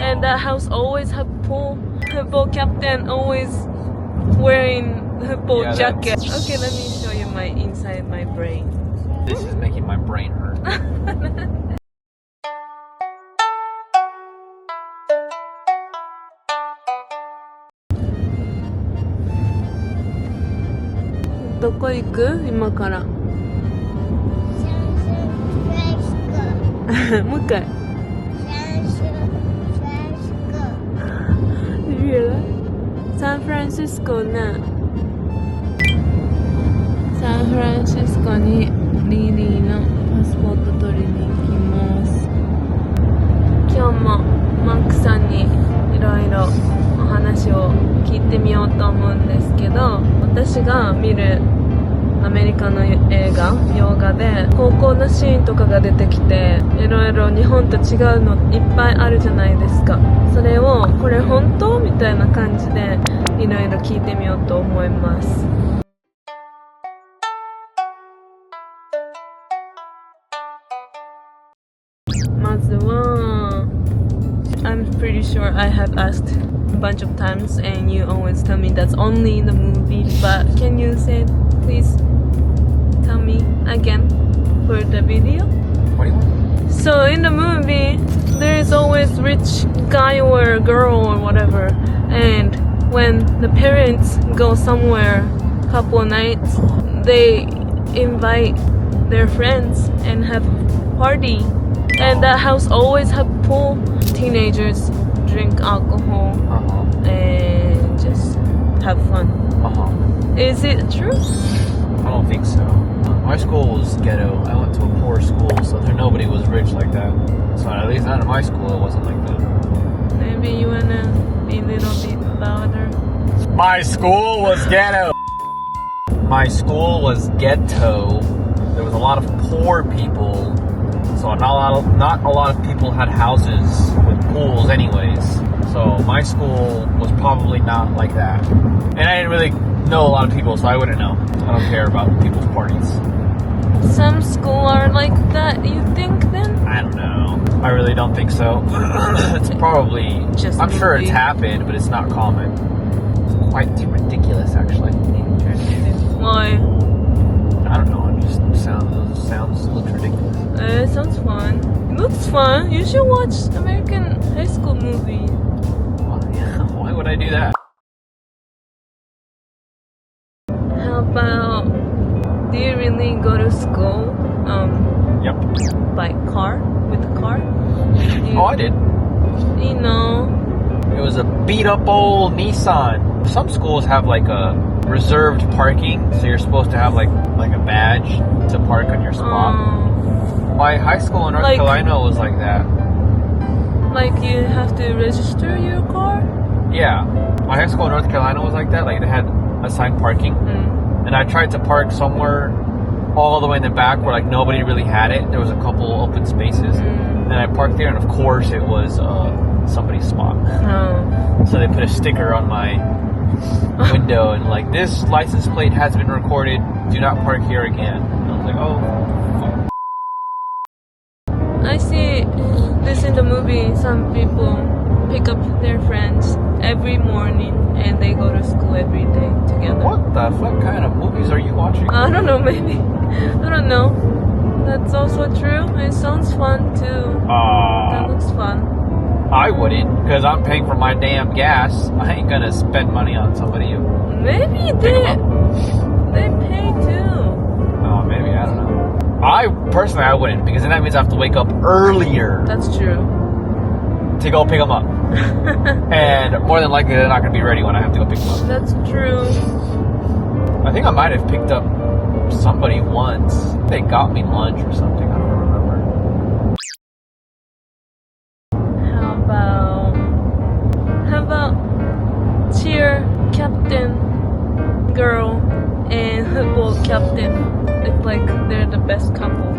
And that house always have pool. Football captain always wearing football jacket. Okay, let me show you my inside my brain. This is making my brain hurt. どこ行く？今から。もう一回。サンフランシスコね。サンフランシスコにリリーのパスポート取りに行きます。今日もマックさんにいろいろお話を聞いてみようと思うんですけど、私が見るアメリカの映画、洋画で高校のシーンとかが出てきて、いろいろ日本と違うのいっぱいあるじゃないですか。それをこれ本当？みたいな感じでいろいろ聞いてみようと思います。まずは I'm pretty sure I have asked a bunch of times and you always tell me that's only in the movie, but can you say please tell me again for the video? What do you want? So in the movie there is always rich guy or girl or whatever, and when the parents go somewhere couple nights they invite their friends and have party, and that house always have pool. Teenagers drink alcohol and just have fun. Is it true? I don't think so. My school was ghetto. I went to a poor school, so there nobody was rich like that. So at least not in my school, it wasn't like that. Maybe you wanna be a little bit louder. My school was ghetto. My school was ghetto. There was a lot of poor people, so not a lot of people had houses with pools anyways. So my school was probably not like that. And I didn't really know a lot of people, so I wouldn't know. I don't care about people's parties. Some schools are like that, you think then? I don't know. I really don't think so. It's probably just I'm sure it's happened, but it's not common. It's quite ridiculous actually. Why? I don't know, it just sounds looks ridiculous. It sounds fun. It looks fun. You should watch American high school movies. Why would I do that? How about, do you really go to school Yep. by car? With a car? Oh, I did. You know. It was a beat up old Nissan. Some schools have like a reserved parking, so you're supposed to have like a badge to park on your spot. My high school in North Carolina was like that. Like you have to register your car? Yeah. My high school in North Carolina was like that. Like they had assigned parking. And I tried to park somewhere all the way in the back where like nobody really had it. There was a couple open spaces. And I parked there, and of course it was somebody's spot. So they put a sticker on my window and like, this license plate has been recorded. Do not park here again. And I was like, oh. I see this in the movie. Some people pick up their friends every morning and they go to school every day together. What the fuck kind of movies are you watching? I don't know, maybe. I don't know. That's also true. It sounds fun too. That looks fun. I wouldn't, because I'm paying for my damn gas. I ain't gonna spend money on somebody who... Maybe they pay too. Oh, maybe, I don't know. I wouldn't, because then that means I have to wake up earlier. That's true. To go pick them up. And more than likely they're not gonna be ready when I have to go pick them up. That's true. I think I might have picked up somebody once. They got me lunch or something, I don't remember. How about cheer captain girl and football captain? It's like they're the best couple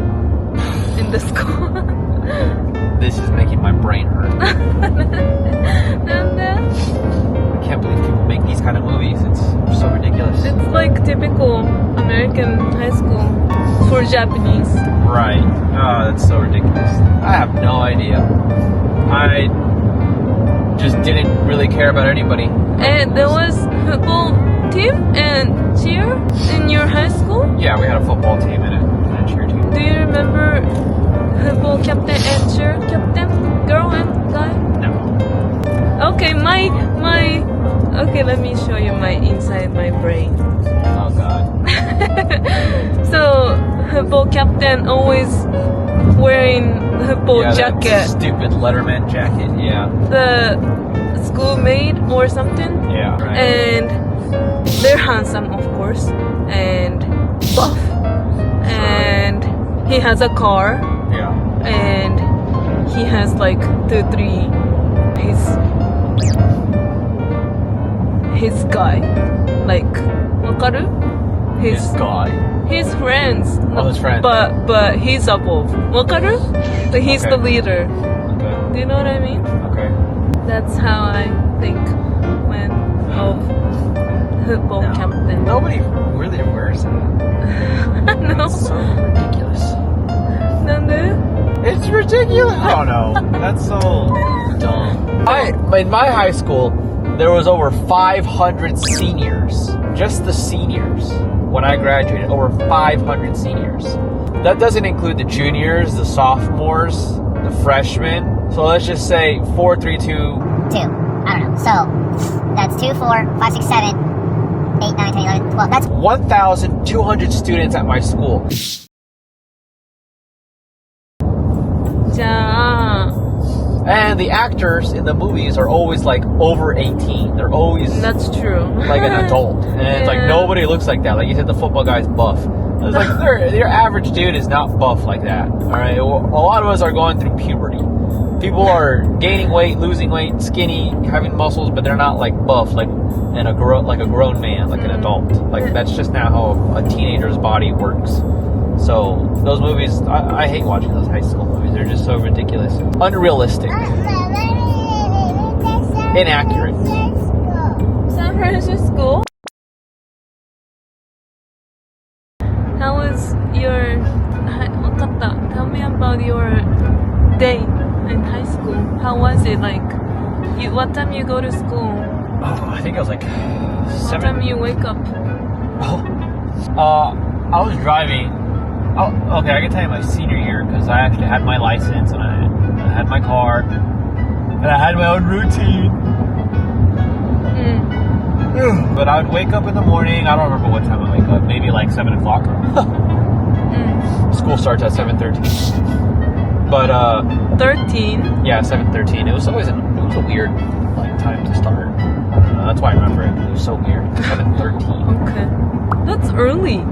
in the school. This is making my brain hurt. I can't believe people make these kind of movies. It's so ridiculous. It's like typical American high school for Japanese. Right. Oh, that's so ridiculous. I have no idea. didn't really care about anybody. And there was football team and cheer in your high school? Yeah, we had a football team and a cheer team. Do you remember football captain and cheer captain? Girl and guy? No. Okay, okay, let me show you my inside my brain. Oh God. So, football captain always wearing football jacket. That stupid Letterman jacket, yeah. The schoolmate or something. Yeah, right. And they're handsome, of course, and buff. And he has a car. Yeah. And he has like 2-3 his guy, like わかる? His guy. His friends. Oh, his friends. But he's above. わかる? So he's Okay. the leader. Okay. Do you know what I mean? Okay. That's how I think when of football No. captain. Nobody really wears that. No. That's so ridiculous. なんで? It's ridiculous. I don't know. That's so dumb. In my high school, there was over 500 seniors. Just the seniors. When I graduated, over 500 seniors. That doesn't include the juniors, the sophomores, the freshmen. So let's just say 4, 3, 2. 2. I don't know. So that's 2, 4, 5, 6, 7, 8, 9, 10, 11, 12. That's 1,200 students at my school. じゃあ And the actors in the movies are always like over 18. They're always That's true. like an adult. And it's like Yeah. nobody looks like that. Like you said, the football guy's buff. It's like your average dude is not buff like that. All right. A lot of us are going through puberty. People are gaining weight, losing weight, skinny, having muscles, but they're not like buff, like a grown man, like an adult. Like that's just not how a teenager's body works. So those movies, I hate watching those high school movies. They're just so ridiculous, unrealistic, inaccurate. San Francisco? How was your... わかった. Tell me about your day in high school. How was it like? What time you go to school? Oh, I think it was like What time 7. you wake up? I was driving. Oh, okay, I can tell you my senior year because I actually had my license and I had my car and I had my own routine. But I would wake up in the morning. I don't remember what time I wake up. Maybe like 7 o'clock. School starts at 7:13. But 13? yeah, 7:13. It was a weird like time to start. That's why I remember it. It was so weird. 7:13. Okay. That's early.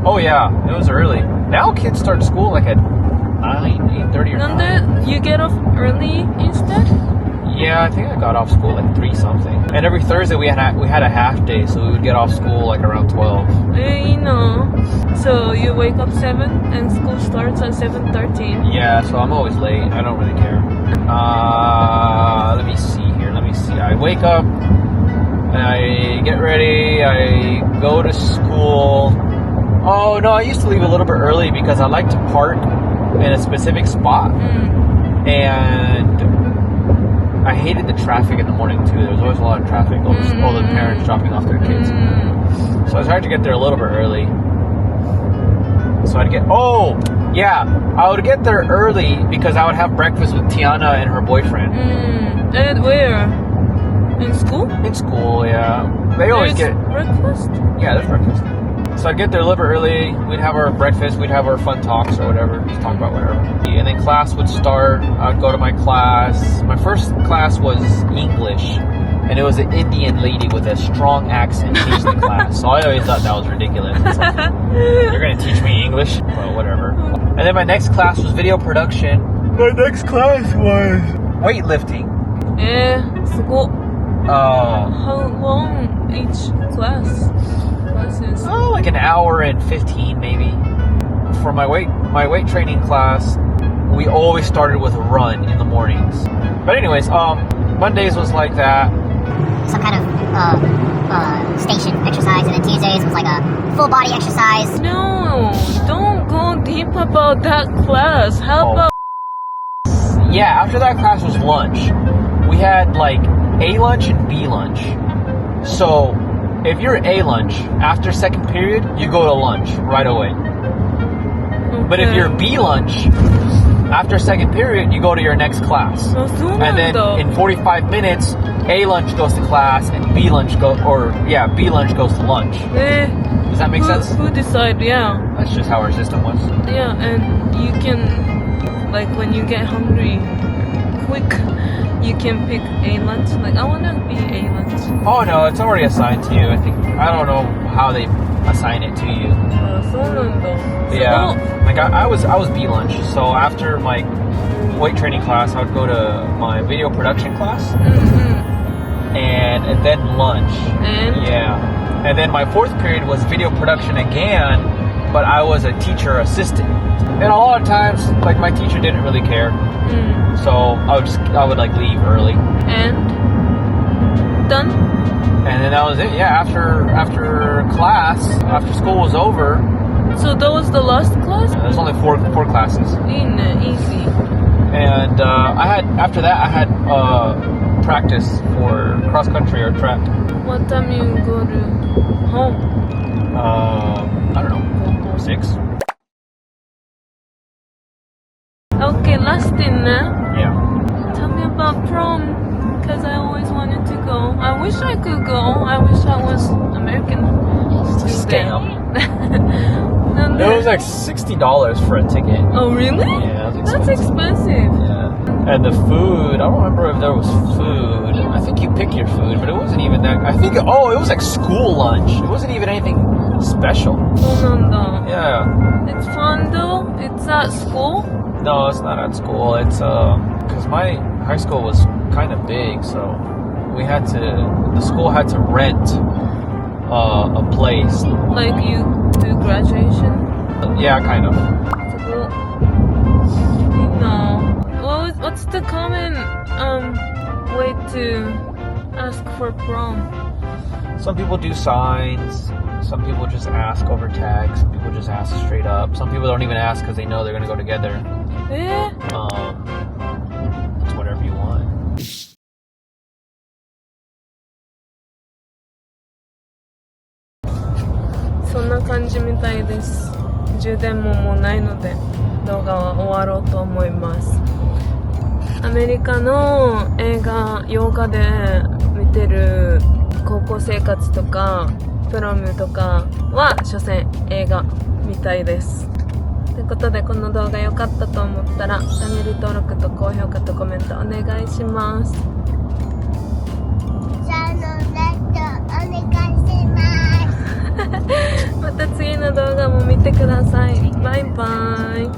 Oh yeah, it was early. Now kids start school like at 9, 8:30 or 9. Nande, you get off early instead? Yeah, I think I got off school like 3 something. And every Thursday we had a half day, so we would get off school like around 12. You know. So you wake up 7 and school starts at 7:13. Yeah, so I'm always late. I don't really care. Let me see here. I wake up and I get ready. I go to school. Oh no, I used to leave a little bit early because I like to park in a specific spot. And I hated the traffic in the morning too. There was always a lot of traffic. All the parents dropping off their kids. So I tried to get there a little bit early. So I would get there early because I would have breakfast with Tiana and her boyfriend. And where? In school? In school, yeah. They always There's get breakfast? Yeah, there's breakfast. So I'd get there a little bit early. We'd have our breakfast. We'd have our fun talks or whatever. Just talk about whatever. And then class would start. I'd go to my class. My first class was English. And it was an Indian lady with a strong accent teaching the class. So I always thought that was ridiculous. It's like, you're going to teach me English? Well, whatever. And then my next class was video production. My next class was weightlifting. すごっ. How long each classes? Oh, like an hour and 15 maybe. For my weight training class, we always started with a run in the mornings. But anyways, Mondays was like that. some kind of station exercise, and then Tuesdays was like a full body exercise. No, don't go deep about that class. How about... Yeah, after that class was lunch. we had like A lunch and B lunch. So if you're A lunch, after second period, you go to lunch right away. Okay. But if you're B lunch, after second period, you go to your next class. あ、そう And なん then だ。 in 45 minutes, A lunch goes to class and B lunch B lunch goes to lunch. Does that make sense? Who decide? Yeah. That's just how our system was. Yeah, and you can, like, when you get hungry quick, you can pick A lunch. Like, I wanna be A lunch. Oh no, it's already assigned to you. I don't know how they assign it to you. あ、そうなんだ。 Yeah, like I was B lunch. So after my weight training class, I would go to my video production class, うんうん。 and then lunch. And? Yeah, and then my fourth period was video production again, but I was a teacher assistant. And a lot of times, like my teacher didn't really care, うん。 so I would like leave early. And? Done? And then that was it. Yeah, after class, after school was over, So that was the last class? there's only four classes. いいね、easy. And after that I had practice for cross country or track. What time you go to home? I don't know, 6. Okay, last thing now. Yeah. Tell me about prom, because I always wanted to go. I wish I could go. I wish I was American student. It was like $60 for a ticket. Oh, really? Yeah, it was That's expensive. Yeah. And the food, I don't remember if there was food. I think you pick your food, but it wasn't even that. It was like school lunch. It wasn't even anything special. そうなんだ。 Yeah. It's fun though. It's at school. No, it's not at school. It's because my high school was kind of big, so the school had to rent a place. Like you do graduation. Yeah, kind of. すごい。いいな。What's the common way to ask for prom? Some people do signs. Some people just ask over text. Some people just ask straight up. Some people don't even ask because they know they're gonna go together. It's whatever you want. そんな感じみたいです。充電ももうないので動画は終わろうと思います。アメリカの洋画で見てる高校生活とかプロムとかは所詮映画みたいです。ということでこの動画良かったと思ったらチャンネル登録と高評価とコメントお願いします。また次の動画も見てください。バイバイ。